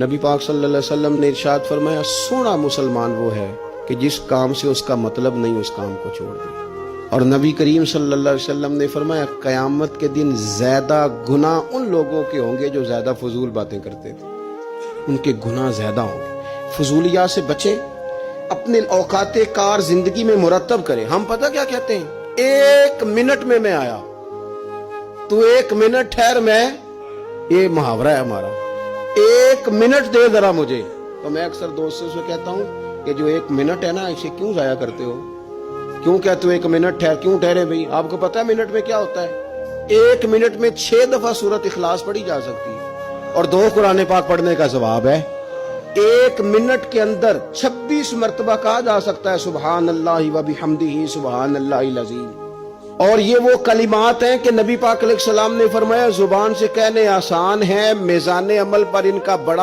نبی پاک صلی اللہ علیہ وسلم نے ارشاد فرمایا سونا مسلمان وہ ہے کہ جس کام سے اس کا مطلب نہیں اس کام کو چھوڑ دے۔ اور نبی کریم صلی اللہ علیہ وسلم نے فرمایا قیامت کے دن زیادہ گناہ ان لوگوں کے ہوں گے جو زیادہ فضول باتیں کرتے تھے، ان کے گناہ زیادہ ہوں گے۔ فضولیات سے بچیں، اپنے اوقات کار زندگی میں مرتب کریں۔ ہم پتہ کیا کہتے ہیں، 1 منٹ میں آیا، تو 1 منٹ ٹھہر، میں یہ محاورہ ہے ہمارا، 1 منٹ دے ذرا مجھے۔ تو میں اکثر دوستوں سے کہتا ہوں کہ جو 1 منٹ ہے نا، اسے کیوں ضائع کرتے ہو؟ کیوں کہتے ہو 1 منٹ ٹھہر؟ کیوں ٹھہرے بھائی؟ آپ کو پتا ہے منٹ میں کیا ہوتا ہے؟ 1 منٹ میں 6 دفعہ سورۃ اخلاص پڑھی جا سکتی ہے، اور 2 قرآن پاک پڑھنے کا ثواب ہے۔ 1 منٹ کے اندر 26 مرتبہ کہا جا سکتا ہے سبحان اللہ و بحمدہ سبحان اللہ العظیم۔ اور یہ وہ کلمات ہیں کہ نبی پاک علیہ السلام نے فرمایا زبان سے کہنے آسان ہیں، میزان عمل پر ان کا بڑا